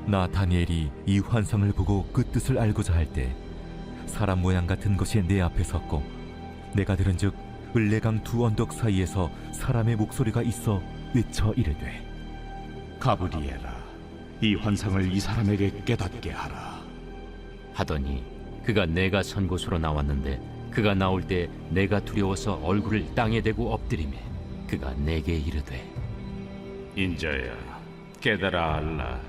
나 다니엘이 이 환상을 보고 그 뜻을 알고자 할 때 사람 모양 같은 것이 내 앞에 섰고 내가 들은즉 을레강 두 언덕 사이에서 사람의 목소리가 있어 외쳐 이르되 가브리엘아, 이 환상을 이 사람에게 깨닫게 하라. 하더니 그가 내가 선 곳으로 나왔는데 그가 나올 때 내가 두려워서 얼굴을 땅에 대고 엎드리매 그가 내게 이르되 인자야, 깨달아 알라.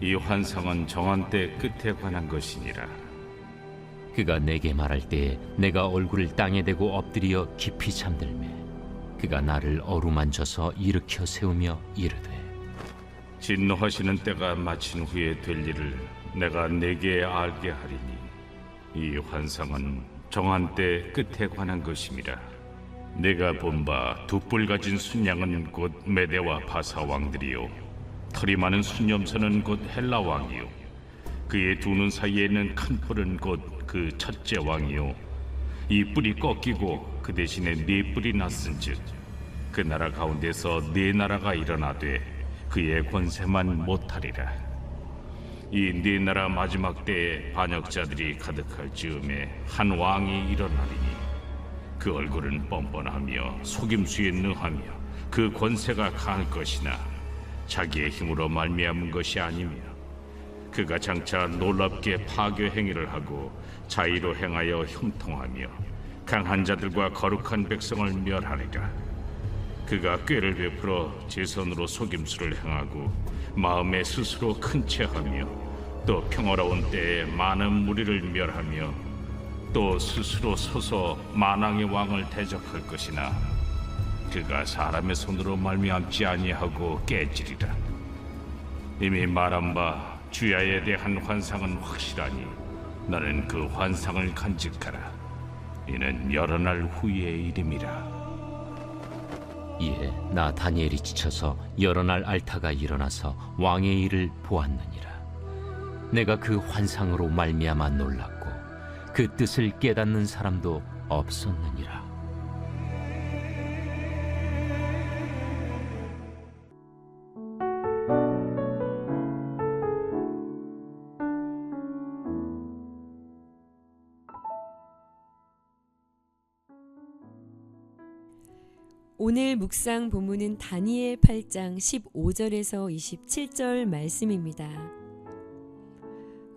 이 환상은 정한 때 끝에 관한 것이니라. 그가 내게 말할 때에 내가 얼굴을 땅에 대고 엎드려 깊이 잠들매 그가 나를 어루만져서 일으켜 세우며 이르되 진노하시는 때가 마친 후에 될 일을 내가 내게 알게 하리니 이 환상은 정한 때 끝에 관한 것임이라. 내가 본 바 두 뿔 가진 순양은 곧 메대와 바사 왕들이요 털이 많은 순염소는 곧 헬라 왕이요 그의 두 눈 사이에 있는 큰 뿔은 곧 그 첫째 왕이요 이 뿔이 꺾이고 그 대신에 네 뿔이 났은즉 그 나라 가운데서 네 나라가 일어나되 그의 권세만 못하리라. 이 네 나라 마지막 때에 반역자들이 가득할 즈음에 한 왕이 일어나리니 그 얼굴은 뻔뻔하며 속임수에 능하며 그 권세가 강할 것이나 자기의 힘으로 말미암은 것이 아니며 그가 장차 놀랍게 파괴 행위를 하고 자의로 행하여 형통하며 강한 자들과 거룩한 백성을 멸하리라. 그가 꾀를 베풀어 제 손으로 속임수를 행하고 마음에 스스로 큰 채하며 또 평화로운 때에 많은 무리를 멸하며 또 스스로 서서 만왕의 왕을 대적할 것이나 그가 사람의 손으로 말미암지 아니하고 깨지리라. 이미 말한 바 주야에 대한 환상은 확실하니 너는 그 환상을 간직하라. 이는 여러 날 후의 일임이라. 이에 나 다니엘이 지쳐서 여러 날 앓다가 일어나서 왕의 일을 보았느니라. 내가 그 환상으로 말미암아 놀랐고 그 뜻을 깨닫는 사람도 없었느니라. 오늘 묵상 본문은 다니엘 8장 15절에서 27절 말씀입니다.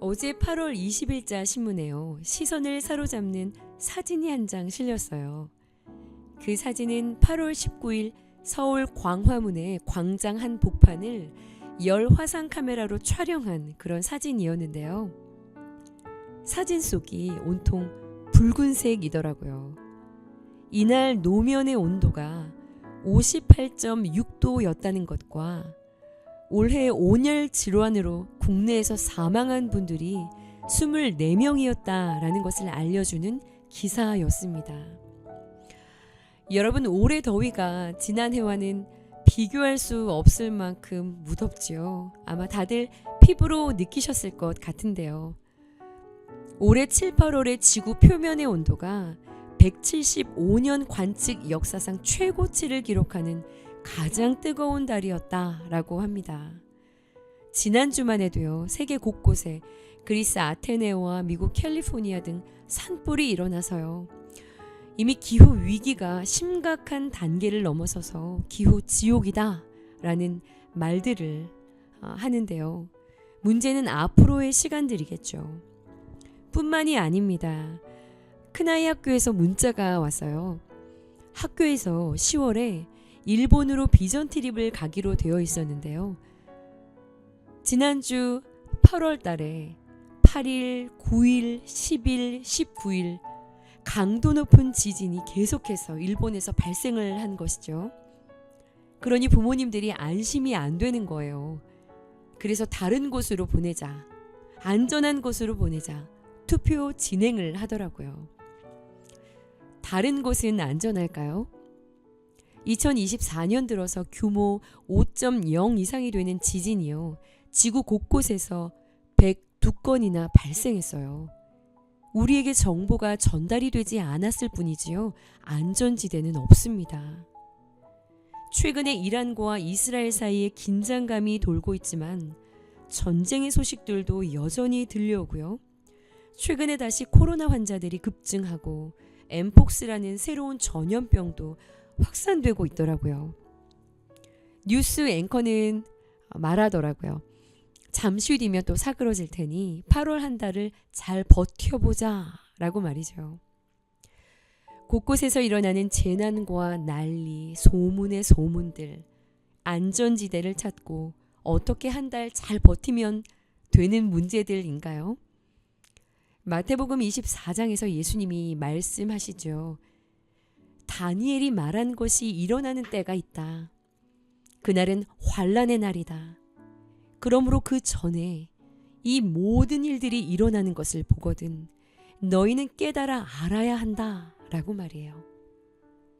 어제 8월 20일자 신문에요. 시선을 사로잡는 사진이 한 장 실렸어요. 그 사진은 8월 19일 서울 광화문의 광장 한 복판을 열 화상 카메라로 촬영한 그런 사진이었는데요. 사진 속이 온통 붉은색이더라고요. 이날 노면의 온도가 58.6도였다는 것과 올해 온열 질환으로 국내에서 사망한 분들이 24명이었다라는 것을 알려주는 기사였습니다. 여러분, 올해 더위가 지난해와는 비교할 수 없을 만큼 무덥지요. 아마 다들 피부로 느끼셨을 것 같은데요. 올해 7, 8월의 지구 표면의 온도가 175년 관측 역사상 최고치를 기록하는 가장 뜨거운 달이었다라고 합니다. 지난주만 해도요, 세계 곳곳에 그리스 아테네와 미국 캘리포니아 등 산불이 일어나서요. 이미 기후 위기가 심각한 단계를 넘어서서 기후 지옥이다라는 말들을 하는데요. 문제는 앞으로의 시간들이겠죠. 뿐만이 아닙니다. 큰아이 학교에서 문자가 왔어요. 학교에서 10월에 일본으로 비전 트립을 가기로 되어 있었는데요. 지난주 8월 달에 8일, 9일, 10일, 19일 강도 높은 지진이 계속해서 일본에서 발생을 한 것이죠. 그러니 부모님들이 안심이 안 되는 거예요. 그래서 다른 곳으로 보내자, 안전한 곳으로 보내자 투표 진행을 하더라고요. 다른 곳은 안전할까요? 2024년 들어서 규모 5.0 이상이 되는 지진이요. 지구 곳곳에서 102건이나 발생했어요. 우리에게 정보가 전달이 되지 않았을 뿐이지요. 안전지대는 없습니다. 최근에 이란과 이스라엘 사이에 긴장감이 돌고 있지만 전쟁의 소식들도 여전히 들려오고요. 최근에 다시 코로나 환자들이 급증하고 엠폭스라는 새로운 전염병도 확산되고 있더라고요. 뉴스 앵커는 말하더라고요. 잠시 뒤면 또 사그러질 테니 8월 한 달을 잘 버텨보자 라고 말이죠. 곳곳에서 일어나는 재난과 난리, 소문의 소문들, 안전지대를 찾고 어떻게 한 달 잘 버티면 되는 문제들인가요? 마태복음 24장에서 예수님이 말씀하시죠. 다니엘이 말한 것이 일어나는 때가 있다. 그날은 환난의 날이다. 그러므로 그 전에 이 모든 일들이 일어나는 것을 보거든 너희는 깨달아 알아야 한다 라고 말해요.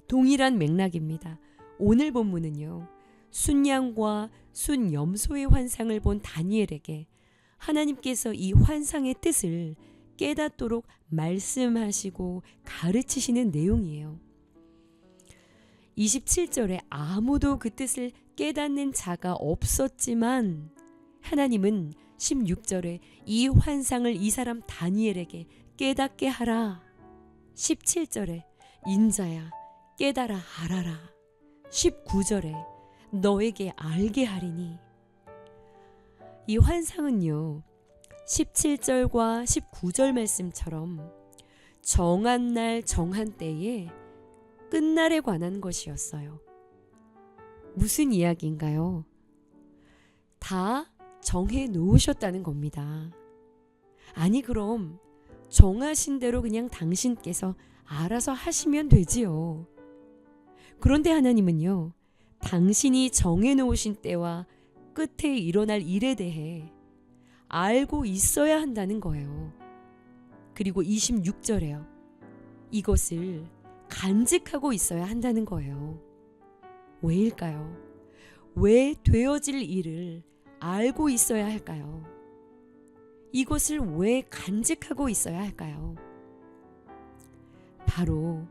동일한 맥락입니다. 오늘 본문은요. 순양과 순염소의 환상을 본 다니엘에게 하나님께서 이 환상의 뜻을 깨닫도록 말씀하시고 가르치시는 내용이에요. 27절에 아무도 그 뜻을 깨닫는 자가 없었지만 하나님은 16절에 이 환상을 이 사람 다니엘에게 깨닫게 하라. 17절에 인자야 깨달아 알아라. 19절에 너에게 알게 하리니. 이 환상은요 17절과 19절 말씀처럼 정한 날 정한 때에 끝날에 관한 것이었어요. 무슨 이야기인가요? 다 정해 놓으셨다는 겁니다. 아니 그럼 정하신 대로 그냥 당신께서 알아서 하시면 되지요. 그런데 하나님은요. 당신이 정해 놓으신 때와 끝에 일어날 일에 대해 알고 있어야 한다는 거예요. 그리고 26절에요. 이것을 간직하고 있어야 한다는 거예요. 왜일까요? 왜 되어질 일을 알고 있어야 할까요? 이것을 왜 간직하고 있어야 할까요? 바로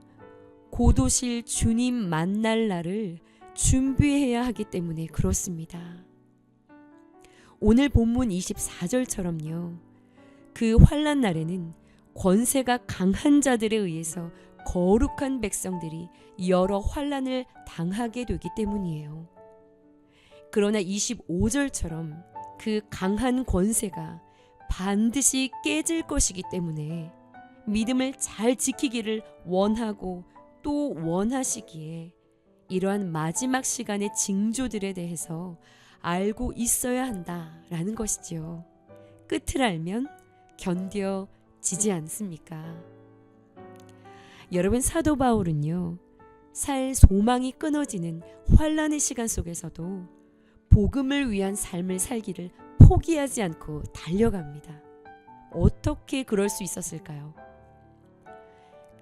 곧 오실 주님 만날 날을 준비해야 하기 때문에 그렇습니다. 오늘 본문 24절처럼요. 그 환난 날에는 권세가 강한 자들에 의해서 거룩한 백성들이 여러 환난을 당하게 되기 때문이에요. 그러나 25절처럼 그 강한 권세가 반드시 깨질 것이기 때문에 믿음을 잘 지키기를 원하고 또 원하시기에 이러한 마지막 시간의 징조들에 대해서 알고 있어야 한다라는 것이지요. 끝을 알면 견뎌지지 않습니까? 여러분 사도 바울은요. 살 소망이 끊어지는 환난의 시간 속에서도 복음을 위한 삶을 살기를 포기하지 않고 달려갑니다. 어떻게 그럴 수 있었을까요?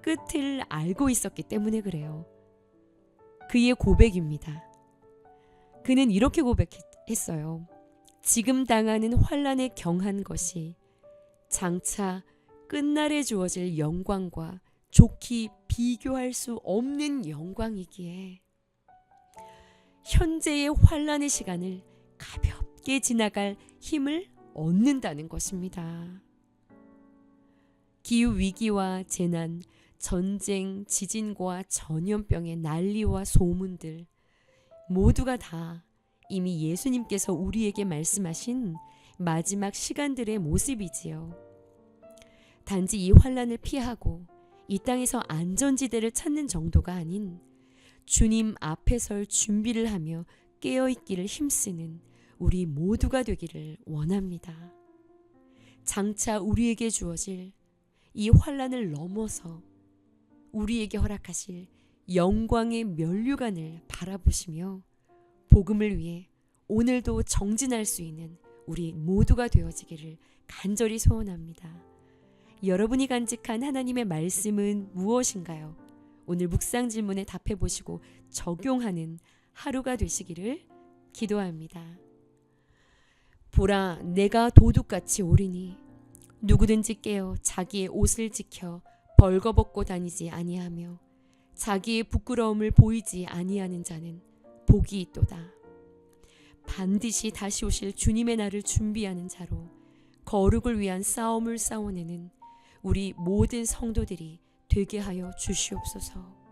끝을 알고 있었기 때문에 그래요. 그의 고백입니다. 그는 이렇게 고백했어요. 지금 당하는 환난에 경한 것이 장차 끝날에 주어질 영광과 좋게 비교할 수 없는 영광이기에 현재의 환난의 시간을 가볍게 지나갈 힘을 얻는다는 것입니다. 기후위기와 재난, 전쟁, 지진과 전염병의 난리와 소문들 모두가 다 이미 예수님께서 우리에게 말씀하신 마지막 시간들의 모습이지요. 단지 이 환난을 피하고 이 땅에서 안전지대를 찾는 정도가 아닌 주님 앞에 설 준비를 하며 깨어있기를 힘쓰는 우리 모두가 되기를 원합니다. 장차 우리에게 주어질 이 환난을 넘어서 우리에게 허락하실 영광의 면류관을 바라보시며 복음을 위해 오늘도 정진할 수 있는 우리 모두가 되어지기를 간절히 소원합니다. 여러분이 간직한 하나님의 말씀은 무엇인가요? 오늘 묵상 질문에 답해 보시고 적용하는 하루가 되시기를 기도합니다. 보라, 내가 도둑같이 오리니 누구든지 깨어 자기의 옷을 지켜 벌거벗고 다니지 아니하며 자기의 부끄러움을 보이지 아니하는 자는 복이 있도다. 반드시 다시 오실 주님의 날을 준비하는 자로 거룩을 위한 싸움을 싸워내는 우리 모든 성도들이 되게 하여 주시옵소서.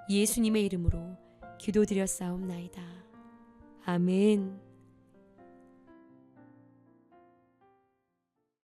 예수님의 이름으로 기도드렸사옵나이다. 아멘.